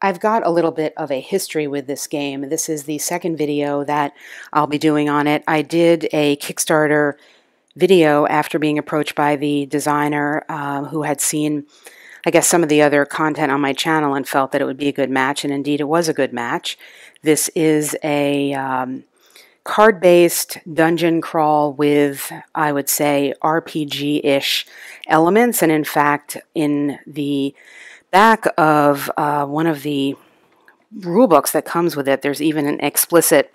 I've got a little bit of a history with this game. This is the second video that I'll be doing on it. I did a Kickstarter video after being approached by the designer who had seen, I guess, some of the other content on my channel and felt that it would be a good match, and indeed it was a good match. This is a card-based dungeon crawl with, I would say, RPG-ish elements, and in fact, in the back of one of the rule books that comes with it, there's even an explicit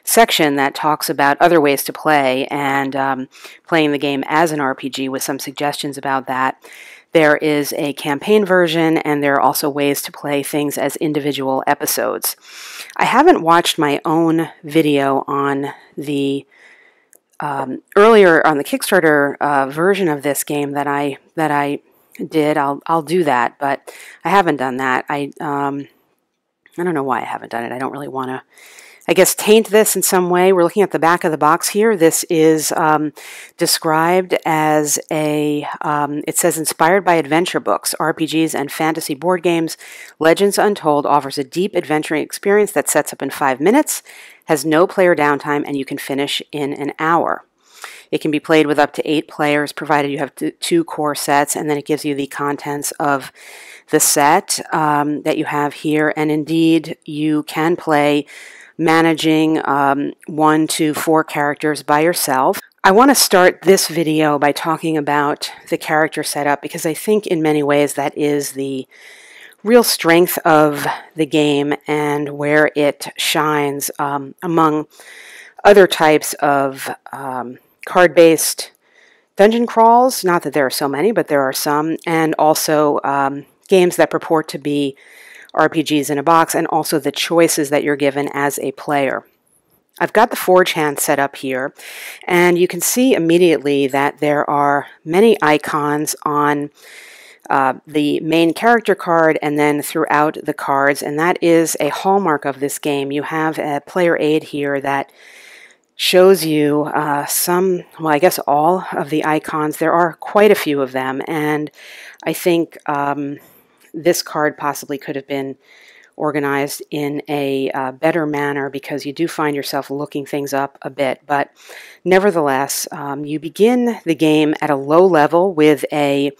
section that talks about other ways to play and playing the game as an RPG with some suggestions about that. There is a campaign version, and there are also ways to play things as individual episodes. I haven't watched my own video on the earlier on the Kickstarter version of this game that I did. I'll do that, but I haven't done that. I don't know why I haven't done it. I don't really want to, I guess, taint this in some way. We're looking at the back of the box here. This is described as a, it says, inspired by adventure books, RPGs, and fantasy board games, Legends Untold offers a deep adventuring experience that sets up in 5 minutes, has no player downtime, and you can finish in an hour. It can be played with up to 8 players, provided you have 2 core sets, and then it gives you the contents of the set that you have here. And indeed, you can play managing 1 to 4 characters by yourself. I want to start this video by talking about the character setup, because I think in many ways that is the real strength of the game and where it shines among other types of card-based dungeon crawls. Not that there are so many, but there are some, and also games that purport to be RPGs in a box, and also the choices that you're given as a player. I've got the Forge hand set up here, and you can see immediately that there are many icons on the main character card and then throughout the cards, and that is a hallmark of this game. You have a player aid here that shows you some, well, I guess all of the icons. There are quite a few of them, and I think this card possibly could have been organized in a better manner, because you do find yourself looking things up a bit. But nevertheless, you begin the game at a low level with a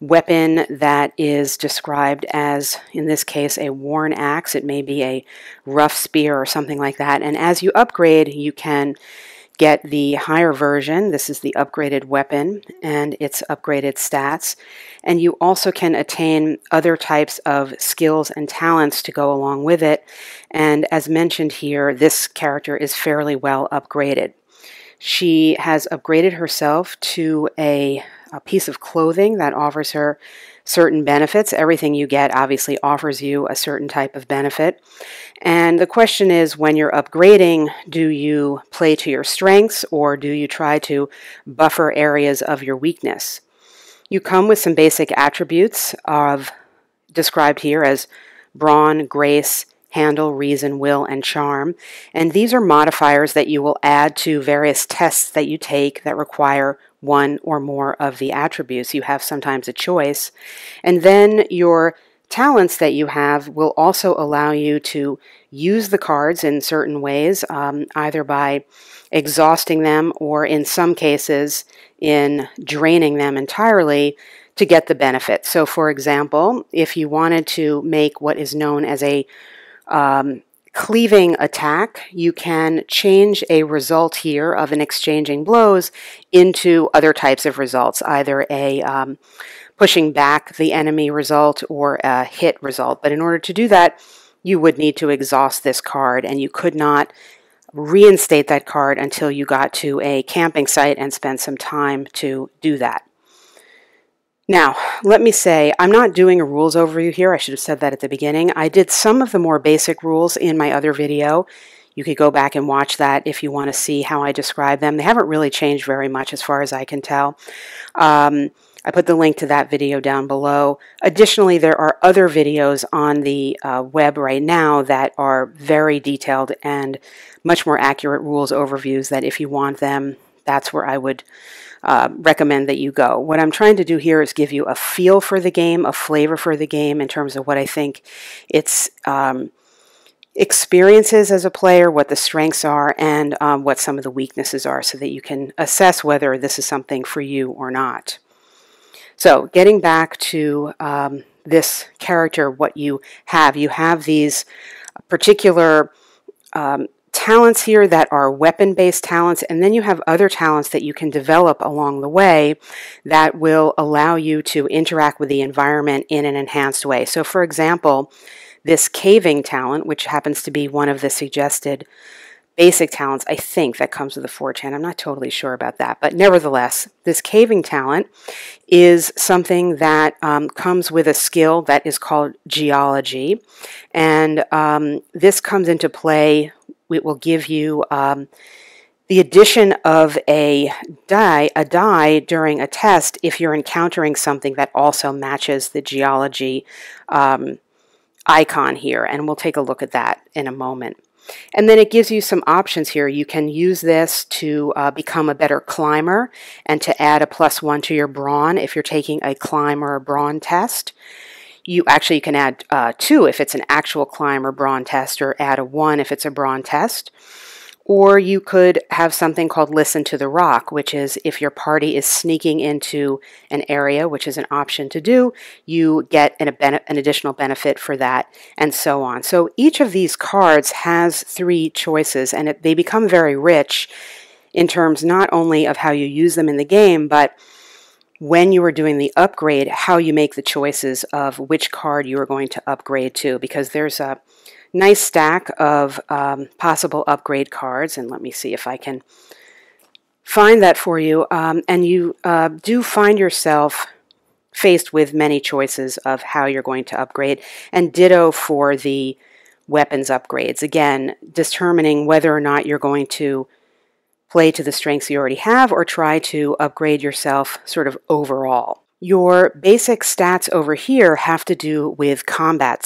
weapon that is described as, in this case, a worn axe. It may be a rough spear or something like that. And as you upgrade, you can get the higher version. This is the upgraded weapon and its upgraded stats. And you also can attain other types of skills and talents to go along with it. And as mentioned here, this character is fairly well upgraded. She has upgraded herself to a piece of clothing that offers her certain benefits. Everything you get obviously offers you a certain type of benefit. And the question is, when you're upgrading, do you play to your strengths, or do you try to buffer areas of your weakness? You come with some basic attributes described here as brawn, grace, handle, reason, will, and charm. And these are modifiers that you will add to various tests that you take that require one or more of the attributes. You have sometimes a choice. And then your talents that you have will also allow you to use the cards in certain ways, either by exhausting them, or in some cases in draining them entirely to get the benefit. So for example, if you wanted to make what is known as a cleaving attack, you can change a result here of an exchanging blows into other types of results, either a pushing back the enemy result or a hit result. But in order to do that, you would need to exhaust this card, and you could not reinstate that card until you got to a camping site and spent some time to do that. Now, let me say, I'm not doing a rules overview here. I should have said that at the beginning. I did some of the more basic rules in my other video. You could go back and watch that if you want to see how I describe them. They haven't really changed very much as far as I can tell. I put the link to that video down below. Additionally, there are other videos on the web right now that are very detailed and much more accurate rules overviews that if you want them, that's where I would recommend that you go. What I'm trying to do here is give you a feel for the game, a flavor for the game in terms of what I think its experiences as a player, what the strengths are, and what some of the weaknesses are, so that you can assess whether this is something for you or not. So getting back to this character, what you have these particular talents here that are weapon-based talents, and then you have other talents that you can develop along the way that will allow you to interact with the environment in an enhanced way. So for example, this caving talent, which happens to be one of the suggested basic talents, I think, that comes with the 4chan. I'm not totally sure about that. But nevertheless, this caving talent is something that comes with a skill that is called geology. And this comes into play. It will give you the addition of a die during a test if you're encountering something that also matches the geology icon here. And we'll take a look at that in a moment. And then it gives you some options here. You can use this to become a better climber and to add a +1 to your brawn if you're taking a climb or a brawn test. You can add 2 if it's an actual climb or brawn test, or add a 1 if it's a brawn test. Or you could have something called Listen to the Rock, which is if your party is sneaking into an area, which is an option to do, you get an additional benefit for that, and so on. So each of these cards has 3 choices, and they become very rich in terms not only of how you use them in the game, but when you are doing the upgrade, how you make the choices of which card you are going to upgrade to, because there's a nice stack of possible upgrade cards, and let me see if I can find that for you. And you do find yourself faced with many choices of how you're going to upgrade, and ditto for the weapons upgrades. Again, determining whether or not you're going to play to the strengths you already have or try to upgrade yourself sort of overall. Your basic stats over here have to do with combat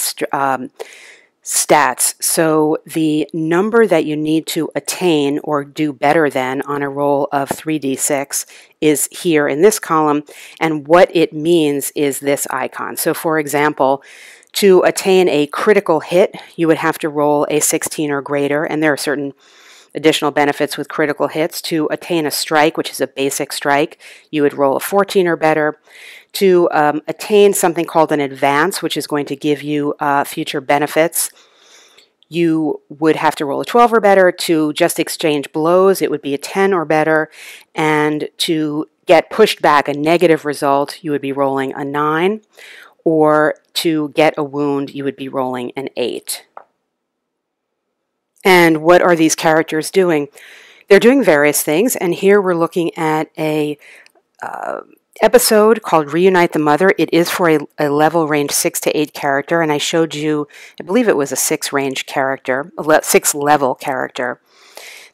stats. So the number that you need to attain or do better than on a roll of 3d6 is here in this column, and what it means is this icon. So for example, to attain a critical hit, you would have to roll a 16 or greater, and there are certain additional benefits with critical hits. To attain a strike, which is a basic strike, you would roll a 14 or better. To attain something called an advance, which is going to give you future benefits, you would have to roll a 12 or better. To just exchange blows, it would be a 10 or better. And to get pushed back, a negative result, you would be rolling a 9. Or to get a wound, you would be rolling an 8. And what are these characters doing? They're doing various things, and here we're looking at a episode called Reunite the Mother. It is for a level range 6 to 8 character, and I showed you, I believe it was a 6 range character, a 6 level character.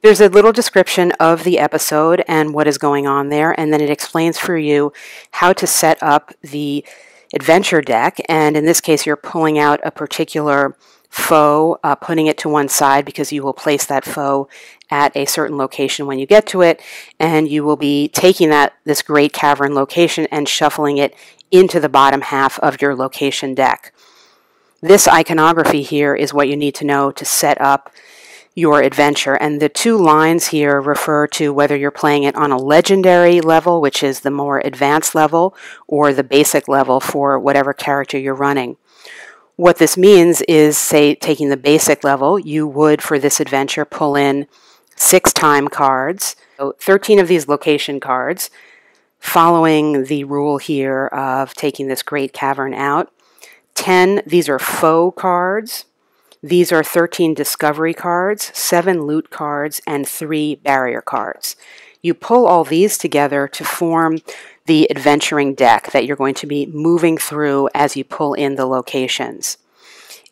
There's a little description of the episode and what is going on there, and then it explains for you how to set up the adventure deck, and in this case you're pulling out a particular foe, putting it to one side because you will place that foe at a certain location when you get to it, and you will be taking this great cavern location and shuffling it into the bottom half of your location deck. This iconography here is what you need to know to set up your adventure, and the 2 lines here refer to whether you're playing it on a legendary level, which is the more advanced level, or the basic level for whatever character you're running. What this means is, say, taking the basic level, you would, for this adventure, pull in 6 time cards, so 13 of these location cards, following the rule here of taking this great cavern out. 10, these are foe cards. These are 13 discovery cards, 7 loot cards, and 3 barrier cards. You pull all these together to form the adventuring deck that you're going to be moving through as you pull in the locations.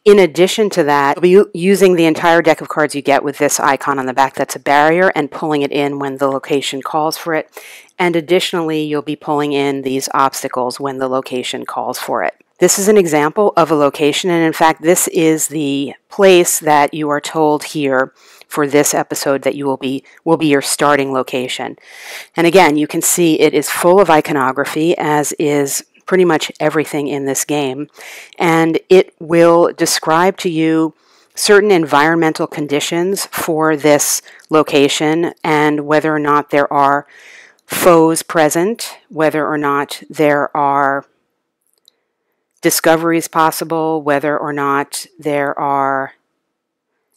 In addition to that, you'll be using the entire deck of cards you get with this icon on the back that's a barrier and pulling it in when the location calls for it. And additionally, you'll be pulling in these obstacles when the location calls for it. This is an example of a location, and in fact, this is the place that you are told here for this episode that you will be your starting location. And again, you can see it is full of iconography, as is pretty much everything in this game, and it will describe to you certain environmental conditions for this location and whether or not there are foes present, whether or not there are discoveries possible, whether or not there are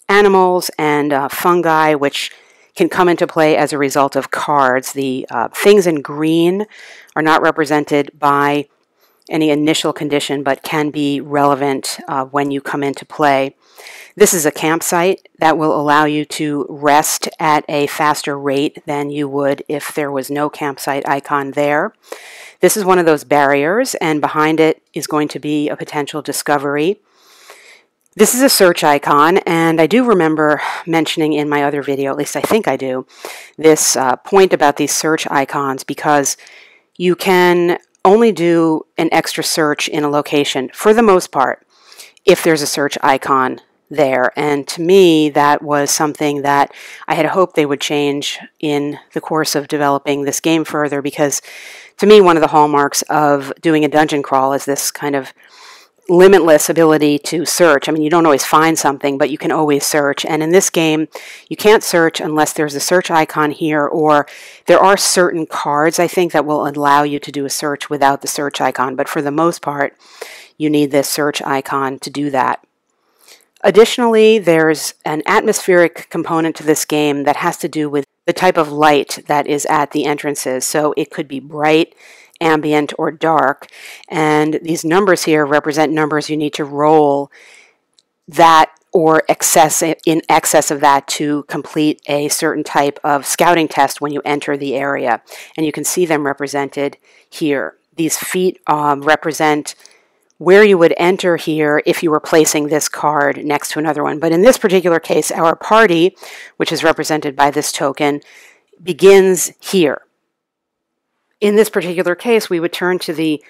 animals and fungi which can come into play as a result of cards. The things in green are not represented by any initial condition, but can be relevant when you come into play. This is a campsite that will allow you to rest at a faster rate than you would if there was no campsite icon there. This is one of those barriers, and behind it is going to be a potential discovery. This is a search icon, and I do remember mentioning in my other video, at least I think I do, this point about these search icons, because you can only do an extra search in a location, for the most part, if there's a search icon there. And to me, that was something that I had hoped they would change in the course of developing this game further, because to me, one of the hallmarks of doing a dungeon crawl is this kind of limitless ability to search. I mean, you don't always find something, but you can always search. And in this game, you can't search unless there's a search icon here, or there are certain cards, I think, that will allow you to do a search without the search icon. But for the most part, you need this search icon to do that. Additionally, there's an atmospheric component to this game that has to do with the type of light that is at the entrances. So it could be bright, ambient, or dark. And these numbers here represent numbers you need to roll that or in excess of that to complete a certain type of scouting test when you enter the area. And you can see them represented here. These feet represent where you would enter here if you were placing this card next to another one. But in this particular case, our party, which is represented by this token, begins here. In this particular case, we would turn to the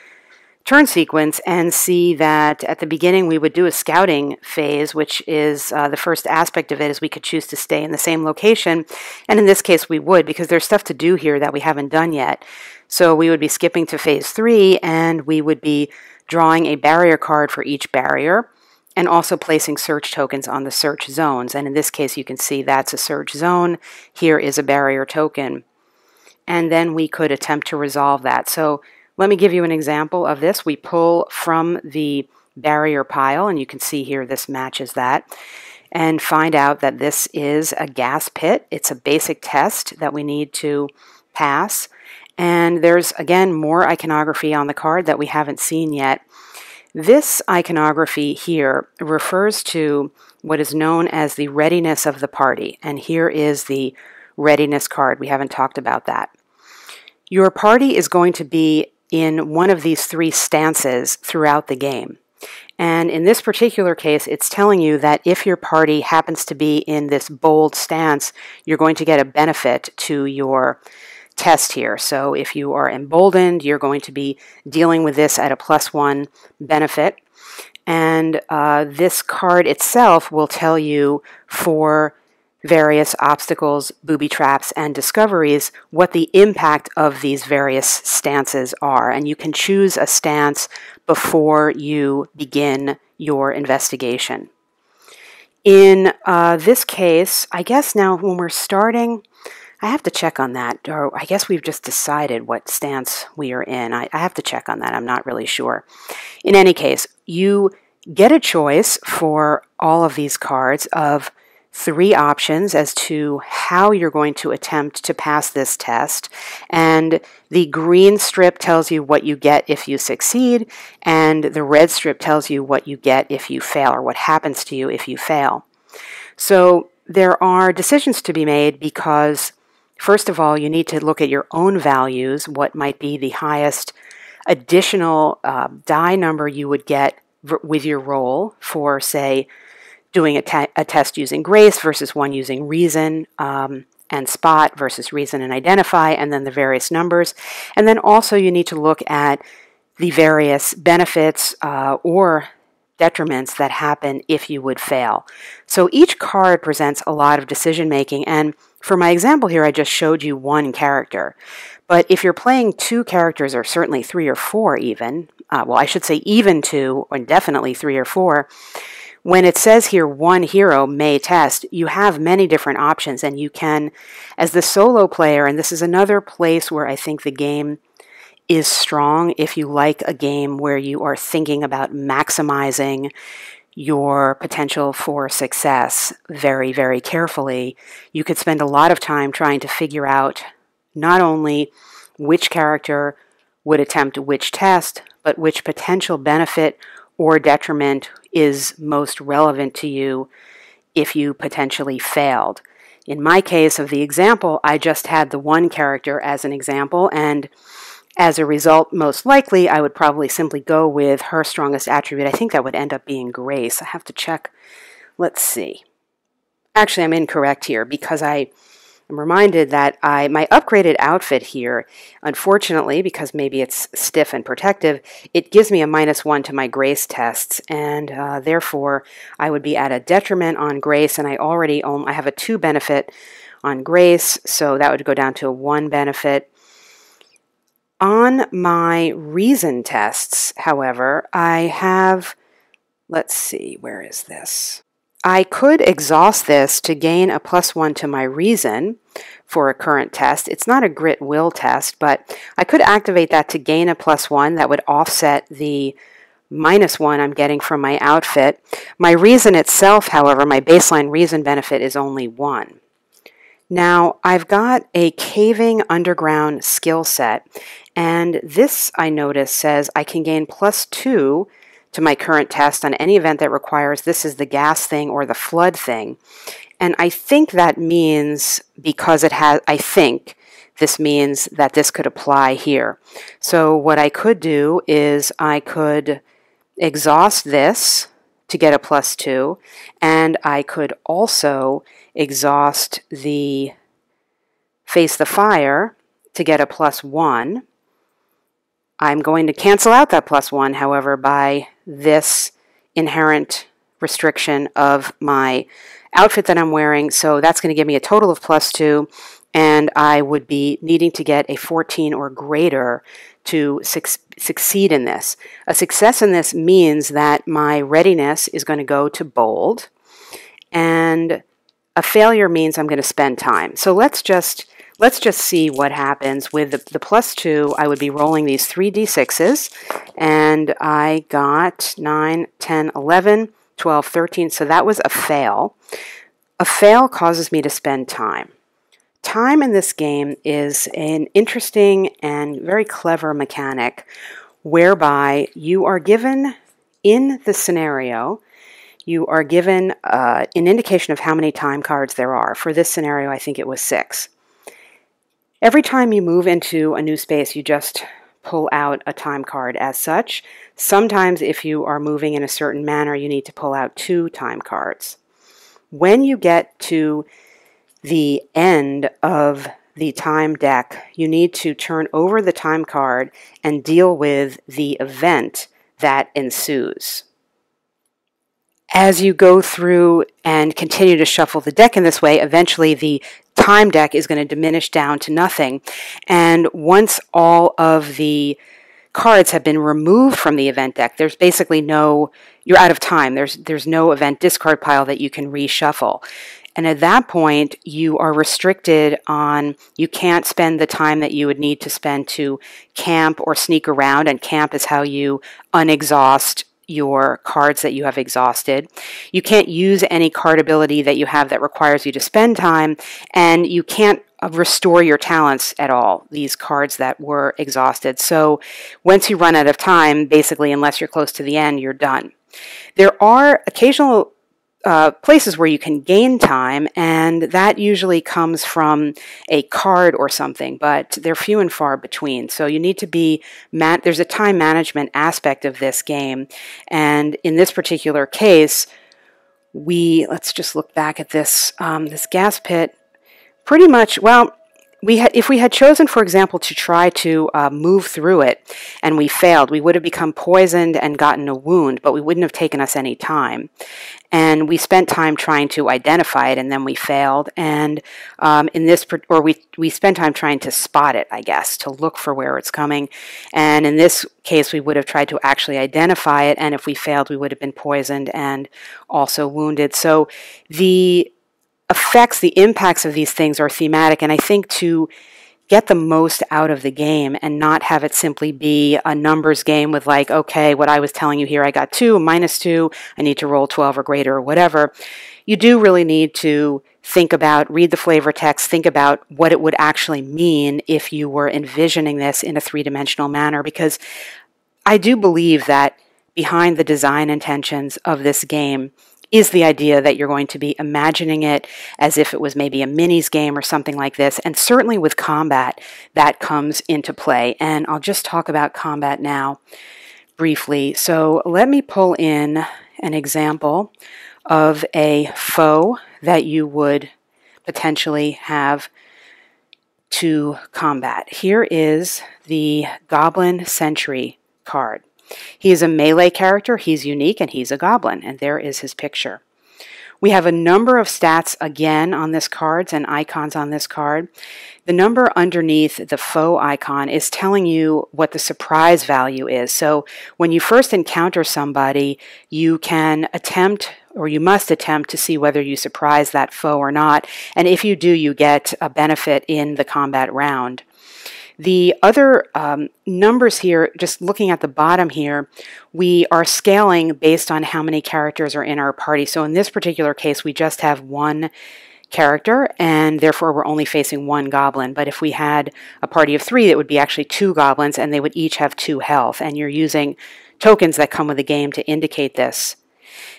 turn sequence and see that at the beginning we would do a scouting phase, which is the first aspect of it, is we could choose to stay in the same location. And in this case we would, because there's stuff to do here that we haven't done yet. So we would be skipping to phase 3, and we would be drawing a barrier card for each barrier, and also placing search tokens on the search zones. And in this case, you can see that's a search zone. Here is a barrier token. And then we could attempt to resolve that. So let me give you an example of this. We pull from the barrier pile, and you can see here this matches that, and find out that this is a gas pit. It's a basic test that we need to pass. And there's, again, more iconography on the card that we haven't seen yet. This iconography here refers to what is known as the readiness of the party. And here is the readiness card. We haven't talked about that. Your party is going to be in one of these 3 stances throughout the game. And in this particular case, it's telling you that if your party happens to be in this bold stance, you're going to get a benefit to your test here. So if you are emboldened, you're going to be dealing with this at a +1 benefit. And this card itself will tell you for various obstacles, booby traps, and discoveries what the impact of these various stances are. And you can choose a stance before you begin your investigation. In this case, I guess now when we're starting, I have to check on that, or I guess we've just decided what stance we are in. I have to check on that. I'm not really sure. In any case, you get a choice for all of these cards of 3 options as to how you're going to attempt to pass this test. And the green strip tells you what you get if you succeed, and the red strip tells you what you get if you fail, or what happens to you if you fail. So there are decisions to be made, because first of all, you need to look at your own values, what might be the highest additional die number you would get with your roll for, say, doing a test using grace versus one using reason and spot versus reason and identify, and then the various numbers. And then also you need to look at the various benefits or detriments that happen if you would fail. So each card presents a lot of decision making, and for my example here, I just showed you one character. But if you're playing two characters, or certainly three or four even, well, I should say even two, or definitely three or four, when it says here one hero may test, you have many different options, and you can, as the solo player, and this is another place where I think the game is strong if you like a game where you are thinking about maximizing your potential for success very, very carefully. You could spend a lot of time trying to figure out not only which character would attempt which test, but which potential benefit or detriment is most relevant to you if you potentially failed. In my case of the example, I just had the one character as an example, and as a result, most likely, I would probably simply go with her strongest attribute. I think that would end up being grace. I have to check. Let's see. Actually, I'm incorrect here because I am reminded that my upgraded outfit here, unfortunately, because maybe it's stiff and protective, it gives me a -1 to my grace tests, and therefore, I would be at a detriment on grace, and I have a 2 benefit on grace, so that would go down to a 1 benefit. On my reason tests, however, I have, let's see, where is this? I could exhaust this to gain a +1 to my reason for a current test. It's not a grit will test, but I could activate that to gain a +1 that would offset the -1 I'm getting from my outfit. My reason itself, however, my baseline reason benefit is only 1. Now, I've got a caving underground skill set, and this, I notice, says I can gain +2 to my current test on any event that requires this is the gas thing or the flood thing. And I think that means, because I think this means that this could apply here. So what I could do is I could exhaust this to get a +2, and I could also exhaust the face the fire to get a +1. I'm going to cancel out that +1, however, by this inherent restriction of my outfit that I'm wearing, so that's going to give me a total of +2, and I would be needing to get a 14 or greater to succeed in this. A success in this means that my readiness is going to go to bold, and a failure means I'm going to spend time. So let's just see what happens with the +2. I would be rolling these 3d6s, and I got 9, 10, 11, 12, 13, so that was a fail. A fail causes me to spend time. Time in this game is an interesting and very clever mechanic whereby you are given, in the scenario, you are given an indication of how many time cards there are. For this scenario, I think it was 6. Every time you move into a new space, you just pull out a time card as such. Sometimes if you are moving in a certain manner, you need to pull out 2 time cards. When you get to the end of the time deck, you need to turn over the time card and deal with the event that ensues. As you go through and continue to shuffle the deck in this way, eventually the time deck is going to diminish down to nothing. And once all of the cards have been removed from the event deck, there's basically you're out of time. There's no event discard pile that you can reshuffle. And at that point, you are restricted on, you can't spend the time that you would need to spend to camp or sneak around, and camp is how you unexhaust your cards that you have exhausted. You can't use any card ability that you have that requires you to spend time, and you can't restore your talents at all, these cards that were exhausted. So once you run out of time, basically, unless you're close to the end, you're done. There are occasional places where you can gain time, and that usually comes from a card or something, but they're few and far between. So you need to be, there's a time management aspect of this game, and in this particular case, let's just look back at this, this gas pit. Pretty much, well, if we had chosen, for example, to try to move through it and we failed, we would have become poisoned and gotten a wound, but we wouldn't have taken us any time. And we spent time trying to identify it, and then we failed. And we spent time trying to spot it, I guess, to look for where it's coming. And in this case, we would have tried to actually identify it, and if we failed, we would have been poisoned and also wounded. So the effects, the impacts of these things are thematic, and I think to get the most out of the game and not have it simply be a numbers game with like, okay, what I was telling you here, I got 2, -2, I need to roll 12 or greater or whatever. You do really need to think about, read the flavor text, think about what it would actually mean if you were envisioning this in a three-dimensional manner, because I do believe that behind the design intentions of this game is the idea that you're going to be imagining it as if it was maybe a minis game or something like this. And certainly with combat, that comes into play. And I'll just talk about combat now briefly. So let me pull in an example of a foe that you would potentially have to combat. Here is the Goblin Sentry card. He is a melee character, he's unique, and he's a goblin, and there is his picture. We have a number of stats again on this card and icons on this card. The number underneath the foe icon is telling you what the surprise value is. So when you first encounter somebody, you can attempt, or you must attempt, to see whether you surprise that foe or not, and if you do, you get a benefit in the combat round. The other numbers here, just looking at the bottom here, we are scaling based on how many characters are in our party. So in this particular case, we just have one character, and therefore we're only facing one goblin. But if we had a party of 3, that would be actually 2 goblins, and they would each have 2 health. And you're using tokens that come with the game to indicate this.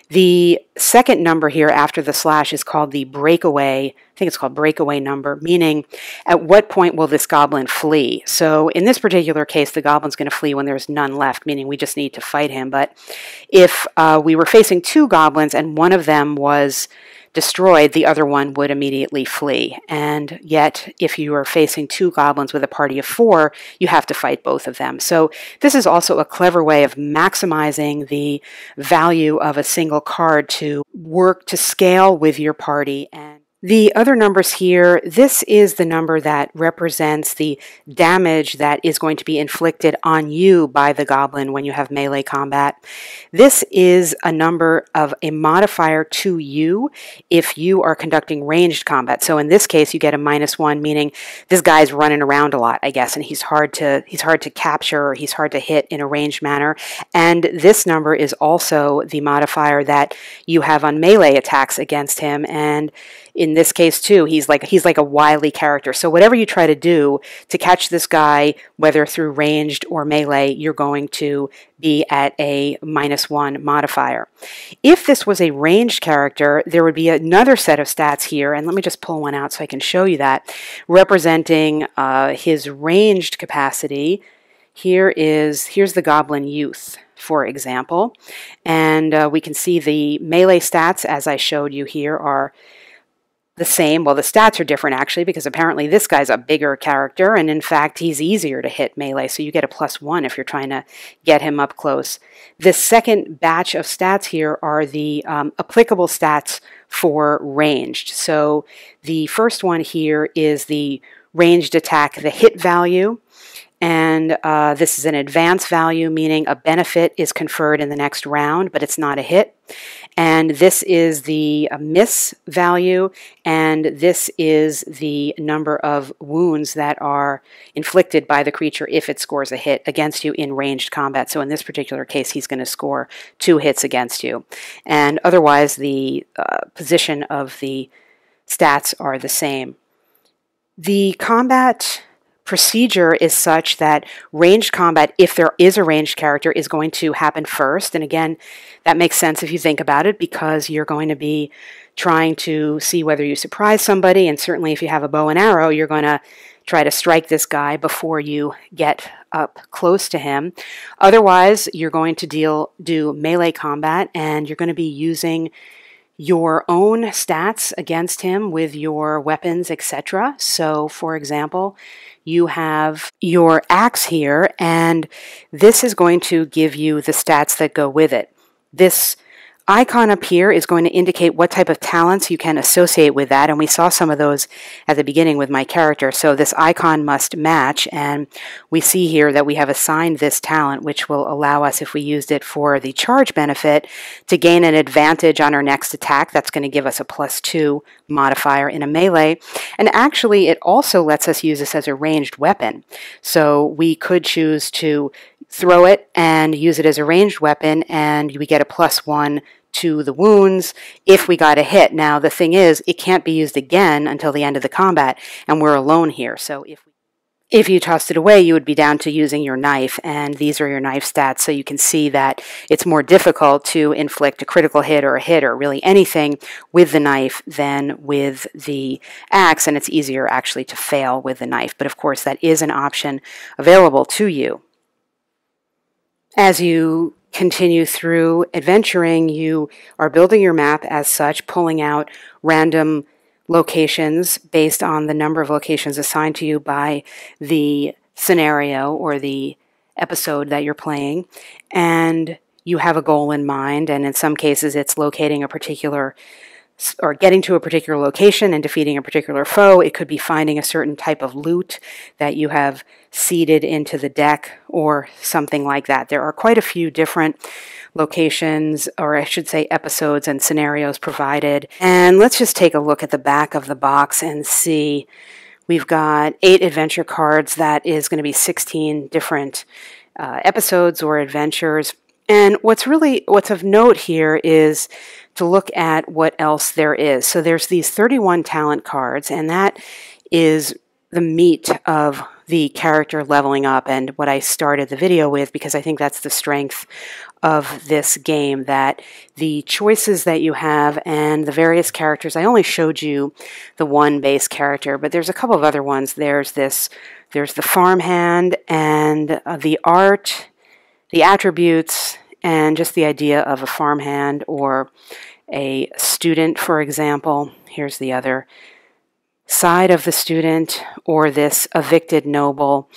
The second number here after the slash is called the breakaway, I think it's called breakaway number, meaning at what point will this goblin flee? So in this particular case, the goblin's going to flee when there's none left, meaning we just need to fight him. But if we were facing 2 goblins and one of them was destroyed, the other one would immediately flee. And yet, if you are facing 2 goblins with a party of 4, you have to fight both of them. So this is also a clever way of maximizing the value of a single card to work to scale with your party. And the other numbers here, this is the number that represents the damage that is going to be inflicted on you by the goblin when you have melee combat. This is a number of a modifier to you if you are conducting ranged combat. So in this case, you get a -1, meaning this guy's running around a lot, I guess, and he's hard to capture, or he's hard to hit in a ranged manner. And this number is also the modifier that you have on melee attacks against him. And in this case too, he's like a wily character. So whatever you try to do to catch this guy, whether through ranged or melee, you're going to be at a -1 modifier. If this was a ranged character, there would be another set of stats here, and let me just pull one out so I can show you that, representing his ranged capacity. Here's the Goblin Youth, for example, and we can see the melee stats, as I showed you here, are the same. Well, the stats are different actually, because apparently this guy's a bigger character, and in fact he's easier to hit melee, so you get a +1 if you're trying to get him up close. The second batch of stats here are the applicable stats for ranged. So the first one here is the ranged attack, the hit value, and this is an advanced value, meaning a benefit is conferred in the next round, but it's not a hit. And this is the miss value, and this is the number of wounds that are inflicted by the creature if it scores a hit against you in ranged combat. So in this particular case, he's going to score 2 hits against you. And otherwise, the position of the stats are the same. The combat procedure is such that ranged combat, if there is a ranged character, is going to happen first. And again, that makes sense if you think about it, because you're going to be trying to see whether you surprise somebody, and certainly if you have a bow and arrow, you're going to try to strike this guy before you get up close to him. Otherwise, you're going to do melee combat, and you're going to be using your own stats against him with your weapons, etc. So, for example, you have your axe here, and this is going to give you the stats that go with it. This icon up here is going to indicate what type of talents you can associate with that, and we saw some of those at the beginning with my character. So this icon must match, and we see here that we have assigned this talent, which will allow us, if we used it for the charge benefit, to gain an advantage on our next attack. That's going to give us a +2 modifier in a melee, and actually it also lets us use this as a ranged weapon. So we could choose to throw it and use it as a ranged weapon, and we get a +1 to the wounds if we got a hit. Now the thing is, it can't be used again until the end of the combat, and we're alone here. So if you tossed it away, you would be down to using your knife, and these are your knife stats, so you can see that it's more difficult to inflict a critical hit or really anything with the knife than with the axe, and it's easier actually to fail with the knife. But of course, that is an option available to you. As you continue through adventuring, you are building your map as such, pulling out random locations based on the number of locations assigned to you by the scenario or the episode that you're playing, and you have a goal in mind, and in some cases it's locating a particular or getting to a particular location and defeating a particular foe. It could be finding a certain type of loot that you have seeded into the deck or something like that. There are quite a few different locations, or I should say episodes and scenarios provided. And let's just take a look at the back of the box and see. We've got 8 adventure cards. That is going to be 16 different episodes or adventures. And what's of note here is to look at what else there is. So there's these 31 talent cards, and that is the meat of the character leveling up and what I started the video with, because I think that's the strength of this game, that the choices that you have and the various characters. I only showed you the one base character, but there's a couple of other ones. There's the farmhand, and the art, the attributes, and just the idea of a farmhand or a student, for example. Here's the other side of the student, or this evicted noble.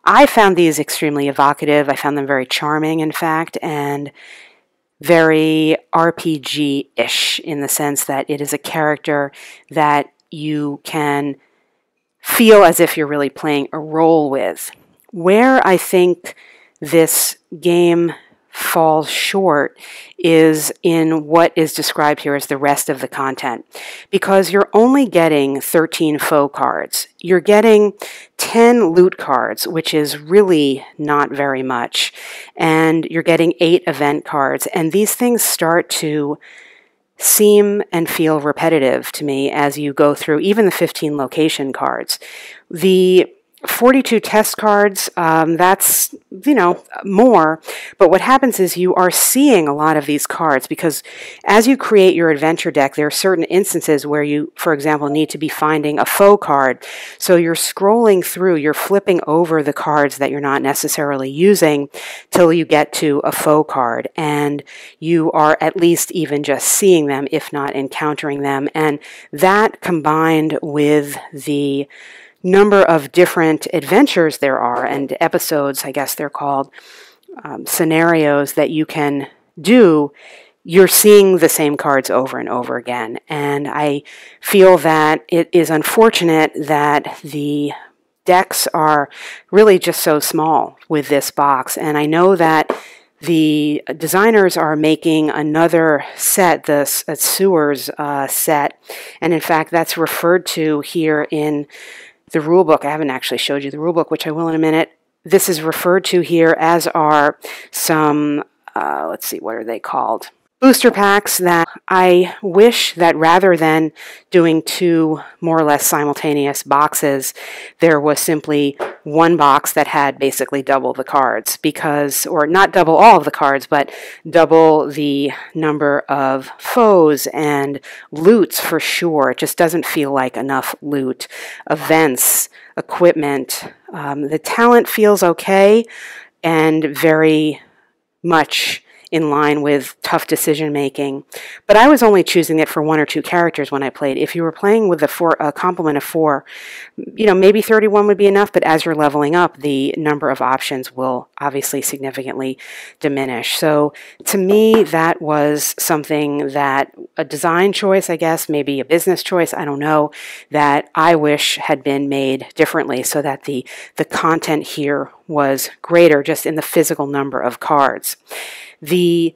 I found these extremely evocative. I found them very charming, in fact, and very RPG-ish in the sense that it is a character that you can feel as if you're really playing a role with. Where I think this game falls short is in what is described here as the rest of the content, because you're only getting 13 foe cards. You're getting 10 loot cards, which is really not very much, and you're getting 8 event cards, and these things start to seem and feel repetitive to me as you go through even the 15 location cards. The 42 test cards, that's, more, but what happens is you are seeing a lot of these cards, because as you create your adventure deck, there are certain instances where you, for example, need to be finding a foe card. So you're scrolling through, you're flipping over the cards that you're not necessarily using till you get to a foe card, and you are at least even just seeing them, if not encountering them, and that combined with the number of different adventures there are, and episodes, I guess they're called, scenarios that you can do, you're seeing the same cards over and over again. And I feel that it is unfortunate that the decks are really just so small with this box. And I know that the designers are making another set, the Sewers set, and in fact that's referred to here in the rulebook. I haven't actually showed you the rulebook, which I will in a minute. This is referred to here, as are some, let's see, what are they called? Booster packs that I wish that rather than doing 2 more or less simultaneous boxes, there was simply one box that had basically double the cards, because, or not double all of the cards, but double the number of foes and loots for sure. It just doesn't feel like enough loot. Events, equipment, the talent feels okay and very much in line with tough decision making. But I was only choosing it for 1 or 2 characters when I played. If you were playing with a complement of 4, maybe 31 would be enough, but as you're leveling up, the number of options will obviously significantly diminish. So to me, that was something that a design choice, I guess, maybe a business choice, I don't know, that I wish had been made differently so that the content here was greater just in the physical number of cards. The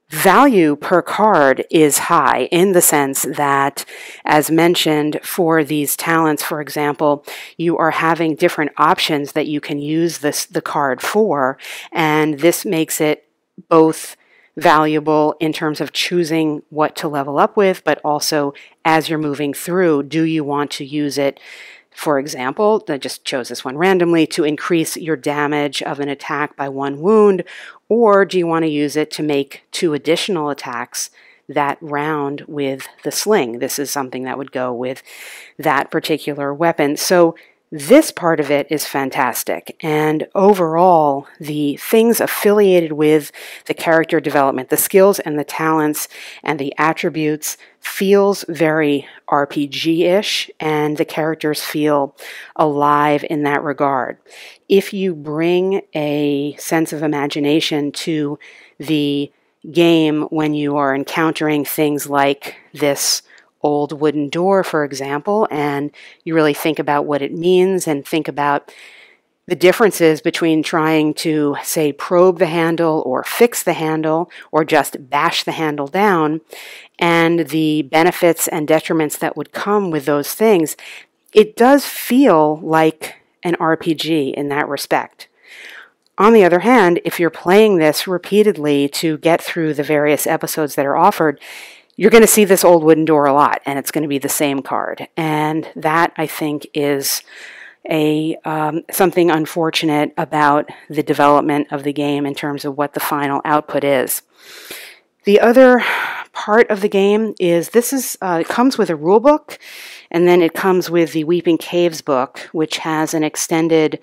value per card is high in the sense that, as mentioned, for these talents, for example, you are having different options that you can use the card for, and this makes it both valuable in terms of choosing what to level up with, but also as you're moving through, do you want to use it, for example, I just chose this one randomly, to increase your damage of an attack by 1 wound, or do you want to use it to make 2 additional attacks that round with the sling? This is something that would go with that particular weapon. So this part of it is fantastic, and overall, the things affiliated with the character development, the skills and the talents and the attributes feels very RPG-ish, and the characters feel alive in that regard. If you bring a sense of imagination to the game when you are encountering things like this old wooden door, for example, and you really think about what it means and think about the differences between trying to, say, probe the handle or fix the handle or just bash the handle down, and the benefits and detriments that would come with those things, it does feel like an RPG in that respect. On the other hand, if you're playing this repeatedly to get through the various episodes that are offered, you're going to see this old wooden door a lot, and it's going to be the same card. And that, I think, is something unfortunate about the development of the game in terms of what the final output is. The other part of the game is it comes with a rule book, and then it comes with the Weeping Caves book, which has an extended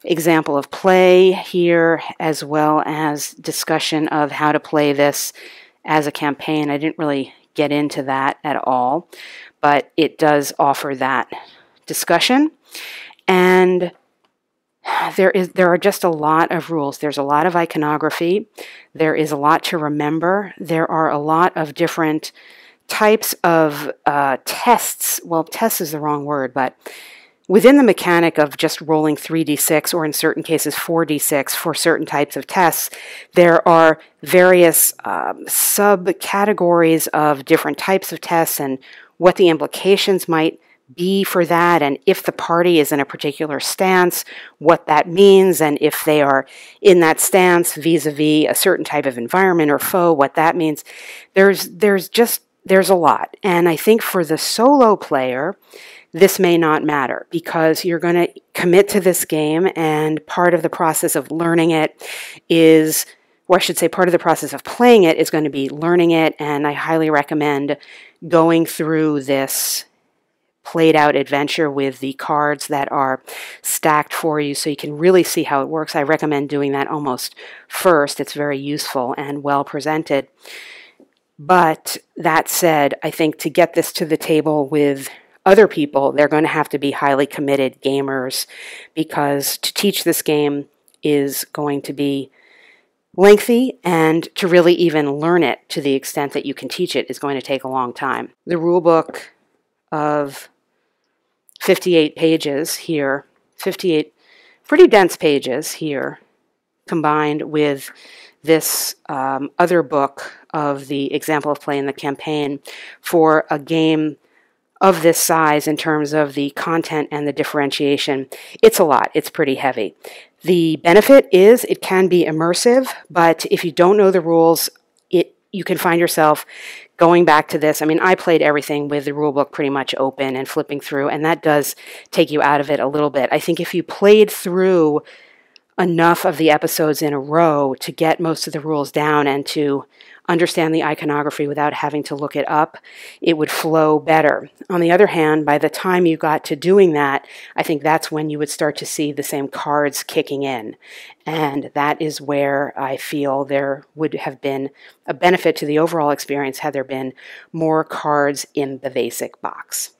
example of play here, as well as discussion of how to play this as a campaign. I didn't really get into that at all, but it does offer that discussion. And there are just a lot of rules. There's a lot of iconography. There is a lot to remember. There are a lot of different types of tests. Well, test is the wrong word, but within the mechanic of just rolling 3d6, or in certain cases 4d6 for certain types of tests, there are various subcategories of different types of tests and what the implications might be for that, and if the party is in a particular stance, what that means, and if they are in that stance vis-a-vis a certain type of environment or foe, what that means. There's a lot. And I think for the solo player, this may not matter because you're going to commit to this game, and part of the process of learning it is, or I should say part of the process of playing it is going to be learning it, and I highly recommend going through this played out adventure with the cards that are stacked for you so you can really see how it works. I recommend doing that almost first. It's very useful and well presented. But that said, I think to get this to the table with other people, they're going to have to be highly committed gamers, because to teach this game is going to be lengthy, and to really even learn it to the extent that you can teach it is going to take a long time. The rule book of 58 pages here, 58 pretty dense pages here, combined with this other book of the example of play in the campaign for a game of this size in terms of the content and the differentiation. It's a lot. It's pretty heavy. The benefit is it can be immersive, but if you don't know the rules, you can find yourself going back to this. I mean, I played everything with the rulebook pretty much open and flipping through, and that does take you out of it a little bit. I think if you played through enough of the episodes in a row to get most of the rules down and to understand the iconography without having to look it up, it would flow better. On the other hand, by the time you got to doing that, I think that's when you would start to see the same cards kicking in. And that is where I feel there would have been a benefit to the overall experience had there been more cards in the basic box.